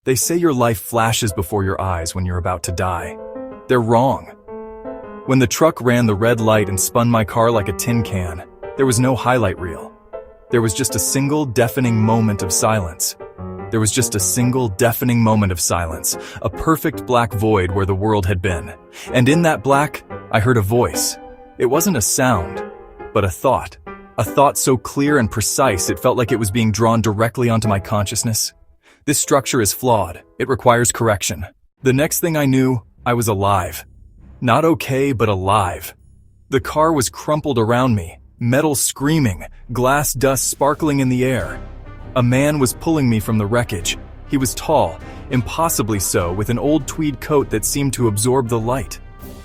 They say your life flashes before your eyes when you're about to die. They're wrong. When the truck ran the red light and spun my car like a tin can, there was no highlight reel. There was just a single deafening moment of silence. There was just a single deafening moment of silence, a perfect black void where the world had been. And in that black, I heard a voice. It wasn't a sound, but a thought. A thought so clear and precise it felt like it was being drawn directly onto my consciousness. This structure is flawed. It requires correction. The next thing I knew, I was alive. Not okay, but alive. The car was crumpled around me, metal screaming, glass dust sparkling in the air. A man was pulling me from the wreckage. He was tall, impossibly so, with an old tweed coat that seemed to absorb the light.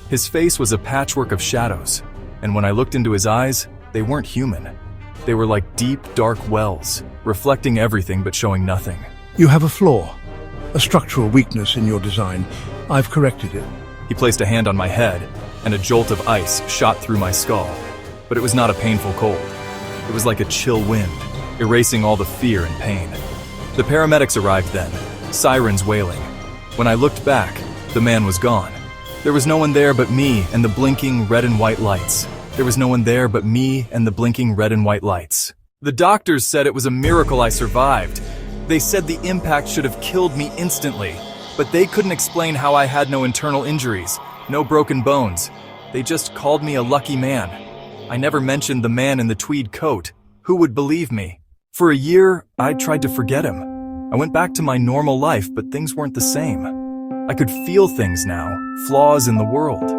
His face was a patchwork of shadows, and when I looked into his eyes, they weren't human. They were like deep, dark wells, reflecting everything but showing nothing. You have a flaw, a structural weakness in your design. I've corrected it. He placed a hand on my head, and a jolt of ice shot through my skull. But it was not a painful cold. It was like a chill wind, erasing all the fear and pain. The paramedics arrived then, sirens wailing. When I looked back, the man was gone. There was no one there but me and the blinking red and white lights. There was no one there but me and the blinking red and white lights. The doctors said it was a miracle I survived. They said the impact should have killed me instantly, but they couldn't explain how I had no internal injuries, no broken bones. They just called me a lucky man. I never mentioned the man in the tweed coat. Who would believe me? For a year, I tried to forget him. I went back to my normal life, but things weren't the same. I could feel things now, flaws in the world.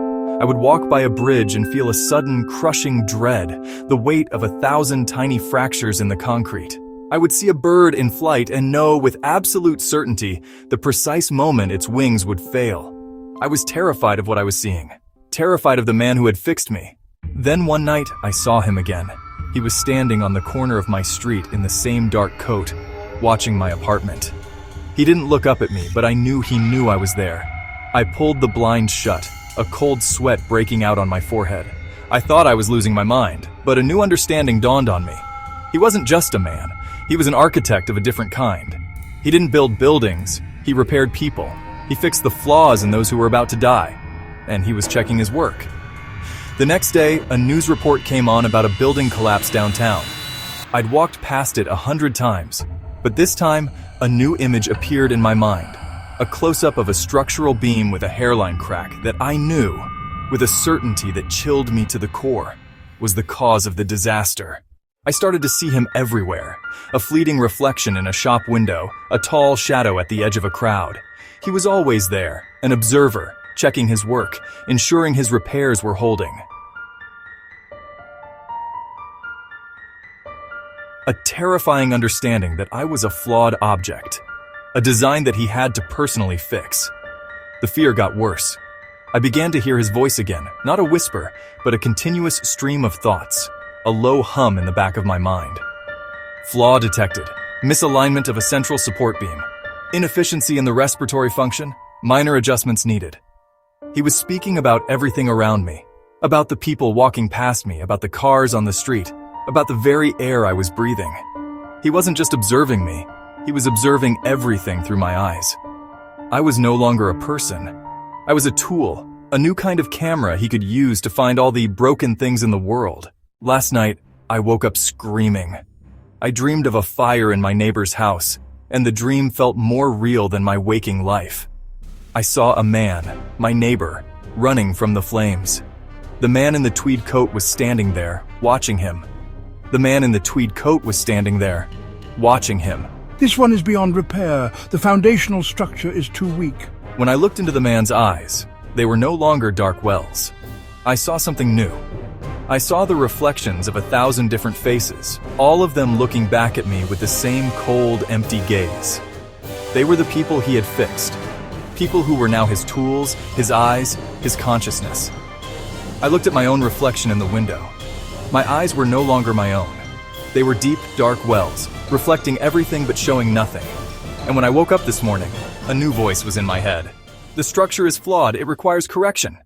I would walk by a bridge and feel a sudden, crushing dread, the weight of 1,000 tiny fractures in the concrete. I would see a bird in flight and know with absolute certainty the precise moment its wings would fail. I was terrified of what I was seeing, terrified of the man who had fixed me. Then one night, I saw him again. He was standing on the corner of my street in the same dark coat, watching my apartment. He didn't look up at me, but I knew he knew I was there. I pulled the blinds shut, a cold sweat breaking out on my forehead. I thought I was losing my mind, but a new understanding dawned on me. He wasn't just a man. He was an architect of a different kind. He didn't build buildings. He repaired people. He fixed the flaws in those who were about to die. And he was checking his work. The next day, a news report came on about a building collapse downtown. I'd walked past it 100 times, but this time, a new image appeared in my mind. A close-up of a structural beam with a hairline crack that I knew, with a certainty that chilled me to the core, was the cause of the disaster. I started to see him everywhere, a fleeting reflection in a shop window, a tall shadow at the edge of a crowd. He was always there, an observer, checking his work, ensuring his repairs were holding. A terrifying understanding that I was a flawed object, a design that he had to personally fix. The fear got worse. I began to hear his voice again, not a whisper, but a continuous stream of thoughts, a low hum in the back of my mind. Flaw detected, misalignment of a central support beam, inefficiency in the respiratory function, minor adjustments needed. He was speaking about everything around me, about the people walking past me, about the cars on the street, about the very air I was breathing. He wasn't just observing me, he was observing everything through my eyes. I was no longer a person. I was a tool, a new kind of camera he could use to find all the broken things in the world. Last night, I woke up screaming. I dreamed of a fire in my neighbor's house, and the dream felt more real than my waking life. I saw a man, my neighbor, running from the flames. The man in the tweed coat was standing there, watching him. The man in the tweed coat was standing there, watching him. This one is beyond repair. The foundational structure is too weak. When I looked into the man's eyes, they were no longer dark wells. I saw something new. I saw the reflections of 1,000 different faces, all of them looking back at me with the same cold, empty gaze. They were the people he had fixed, people who were now his tools, his eyes, his consciousness. I looked at my own reflection in the window. My eyes were no longer my own. They were deep, dark wells, reflecting everything but showing nothing. And when I woke up this morning, a new voice was in my head. The structure is flawed, it requires correction.